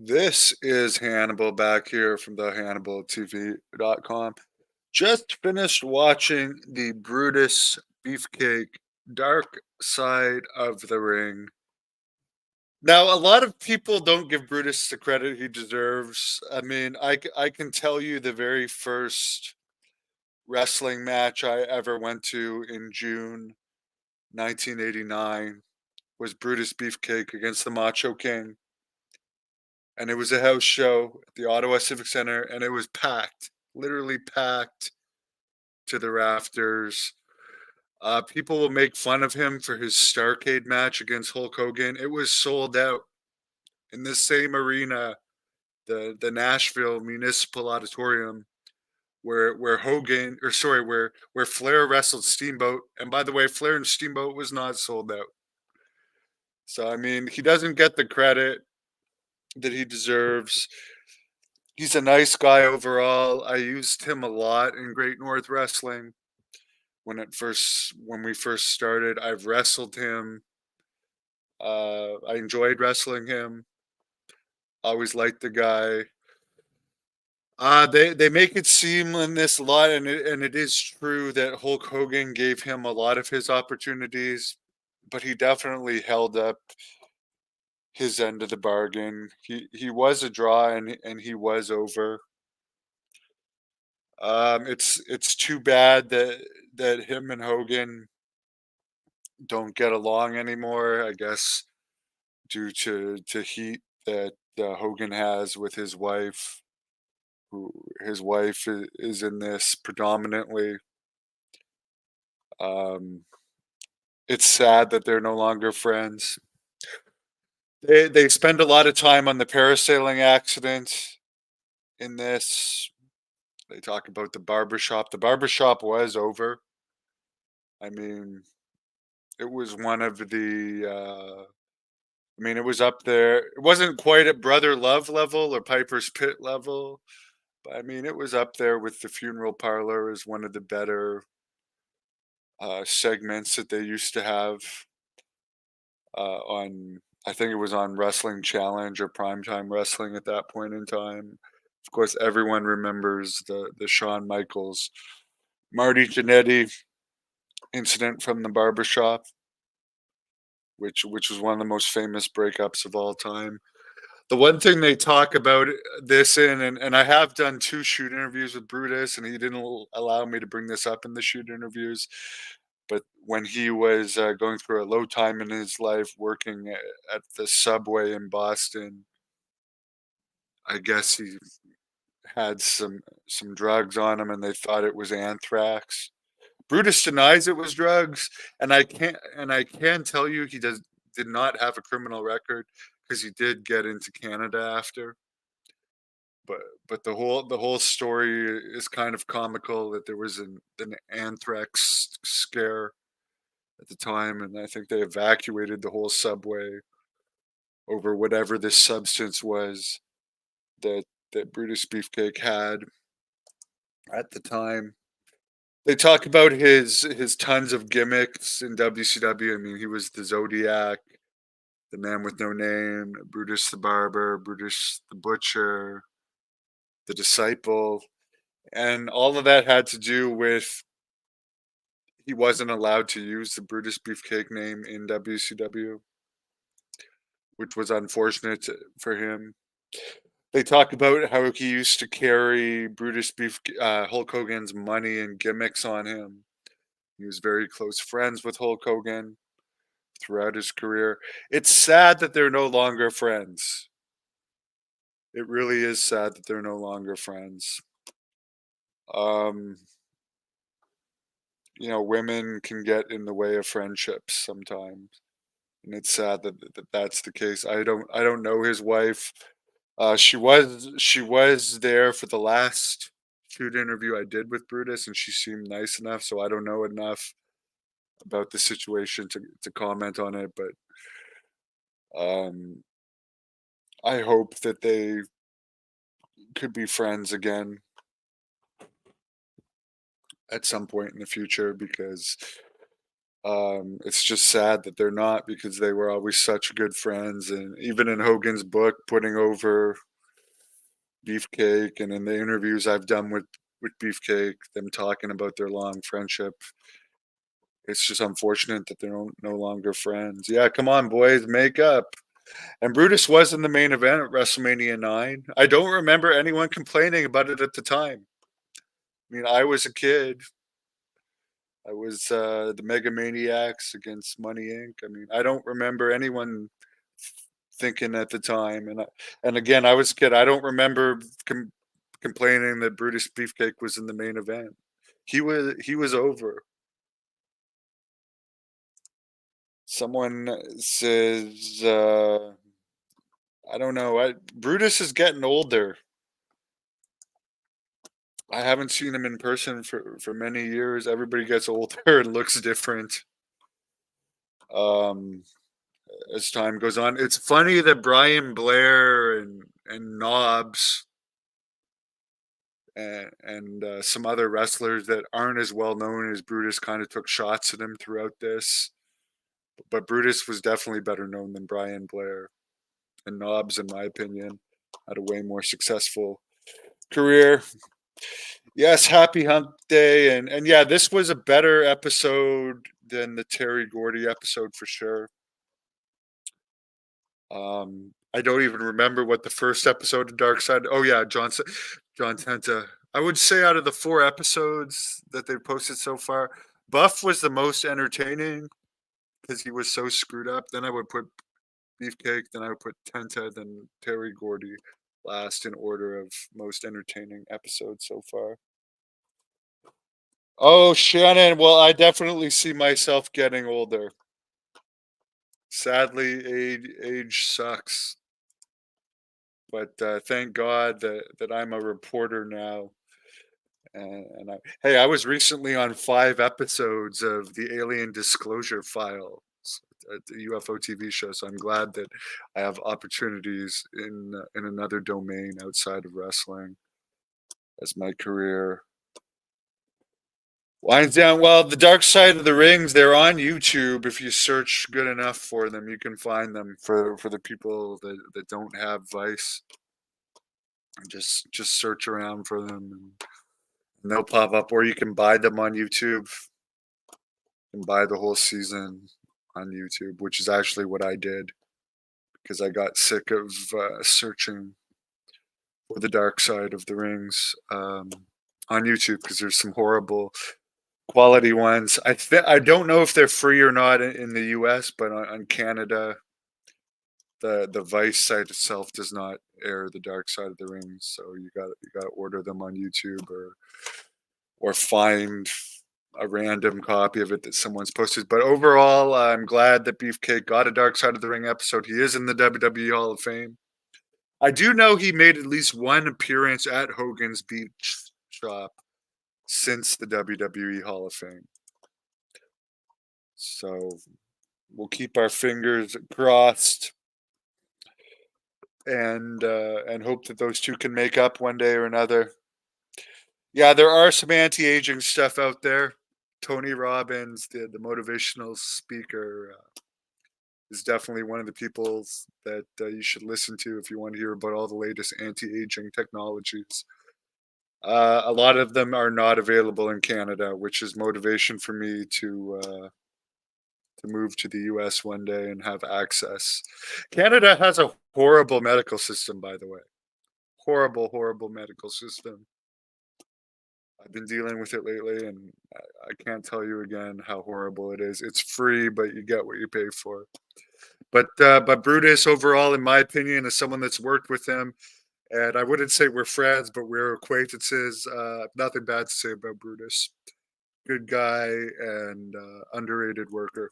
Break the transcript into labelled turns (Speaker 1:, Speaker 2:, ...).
Speaker 1: This is Hannibal back here from the HannibalTV.com. Just finished watching the Brutus Beefcake Dark Side of the Ring. Now, a lot of people don't give Brutus the credit he deserves. I mean, I can tell you the very first wrestling match I ever went to in June 1989 was Brutus Beefcake against the Macho King. And it was a house show at the Ottawa Civic Center, and it was packed, literally packed to the rafters. People will make fun of him for his Starcade match against Hulk Hogan. It was sold out in this same arena, the Nashville Municipal Auditorium, where Hogan, or sorry, where Flair wrestled Steamboat. And by the way, Flair and Steamboat was not sold out. So I mean, he doesn't get the credit that he deserves. He's a nice guy overall. I used him a lot in Great North Wrestling when we first started. I've wrestled him. I enjoyed wrestling him. Always liked the guy. They make it seem in this a lot, and it is true that Hulk Hogan gave him a lot of his opportunities, but he definitely held up his end of the bargain. He was a draw, and he was over. It's too bad that him and Hogan don't get along anymore. I guess due to heat that Hogan has with his wife, who his wife is in this predominantly. Um, it's sad that they're no longer friends. They spend a lot of time on the parasailing accident in this. They talk about the barbershop. The barbershop was over. I mean, it was one of the I mean, it was up there. It wasn't quite at Brother Love level or Piper's Pit level, but I mean, it was up there with the funeral parlor as one of the better segments that they used to have on. I think it was on Wrestling Challenge or Primetime Wrestling at that point in time. Of course, everyone remembers the Shawn Michaels, Marty Jannetty incident from the barbershop, which was one of the most famous breakups of all time. The one thing they talk about this in, and I have done 2 shoot interviews with Brutus, and he didn't allow me to bring this up in the shoot interviews, but when he was, going through a low time in his life working at the Subway in Boston, I guess he had some drugs on him, and they thought it was anthrax. Brutus denies it was drugs, and I can tell you he did not have a criminal record because he did get into Canada after. But the whole story is kind of comical that there was an anthrax scare at the time, and I think they evacuated the whole subway over whatever this substance was that Brutus Beefcake had at the time. They talk about his tons of gimmicks in WCW. I mean, he was the Zodiac, the Man with No Name, Brutus the Barber, Brutus the Butcher, the Disciple, and all of that had to do with he wasn't allowed to use the Brutus Beefcake name in WCW, which was unfortunate for him. They talk about how he used to carry Hulk Hogan's money and gimmicks on him. He was very close friends with Hulk Hogan throughout his career. It's sad that they're no longer friends. It really is sad that they're no longer friends. Um, women can get in the way of friendships sometimes, and it's sad that that's the case. I don't know his wife. She was there for the last shoot interview I did with Brutus, and she seemed nice enough. So I don't know enough about the situation to comment on it, but um, I hope that they could be friends again at some point in the future because It's just sad that they're not because they were always such good friends, and even in Hogan's book, putting over Beefcake, and in the interviews I've done with Beefcake, them talking about their long friendship. It's just unfortunate that they're no longer friends. Yeah, come on, boys, make up. And Brutus was in the main event at WrestleMania 9. I don't remember anyone complaining about it at the time. I mean, I was a kid. I was the Mega Maniacs against Money Inc. I mean, I don't remember anyone thinking at the time. And again, I was a kid. I don't remember complaining that Brutus Beefcake was in the main event. He was over. Someone says, I don't know. Brutus is getting older. I haven't seen him in person for many years. Everybody gets older and looks different um, as time goes on. It's funny that Brian Blair and Knobs and some other wrestlers that aren't as well known as Brutus kind of took shots at him throughout this. But Brutus was definitely better known than Brian Blair. And Knobs, in my opinion, had a way more successful career. Yes, happy hump day. And yeah, this was a better episode than the Terry Gordy episode for sure. I don't even remember what the first episode of Dark Side. Oh yeah, John Tenta. I would say out of the 4 episodes that they've posted so far, Buff was the most entertaining because he was so screwed up. Then I would put Beefcake, then I would put Tenta, then Terry Gordy last in order of most entertaining episodes so far. Oh, Shannon. Well, I definitely see myself getting older. Sadly, age sucks. But thank God that I'm a reporter now. Hey, I was recently on 5 episodes of the Alien Disclosure Files, the UFO TV show. So I'm glad that I have opportunities in another domain outside of wrestling as my career winds down. Well, the Dark Side of the Rings, they're on YouTube. If you search good enough for them, you can find them for the people that don't have Vice. Just search around for them and they'll pop up, or you can buy them on YouTube and buy the whole season on YouTube, which is actually what I did because I got sick of searching for the Dark Side of the Rings on YouTube because there's some horrible quality ones. I don't know if they're free or not in the US, but on Canada, the Vice site itself does not air the Dark Side of the Rings, so you got to order them on YouTube or find a random copy of it that someone's posted. But overall, I'm glad that Beefcake got a Dark Side of the Ring episode. He is in the WWE Hall of Fame. I do know he made at least one appearance at Hogan's Beach Shop since the WWE Hall of Fame. So we'll keep our fingers crossed and hope that those two can make up one day or another. Yeah, there are some anti-aging stuff out there. Tony Robbins, the motivational speaker, is definitely one of the people that you should listen to if you want to hear about all the latest anti-aging technologies. A lot of them are not available in Canada, which is motivation for me to move to the US one day and have access. Canada has a horrible medical system, by the way. Horrible, horrible medical system. I've been dealing with it lately, and I can't tell you again how horrible it is. It's free, but you get what you pay for. But Brutus, overall, in my opinion, is someone that's worked with him, and I wouldn't say we're friends, but we're acquaintances. Nothing bad to say about Brutus. Good guy and underrated worker.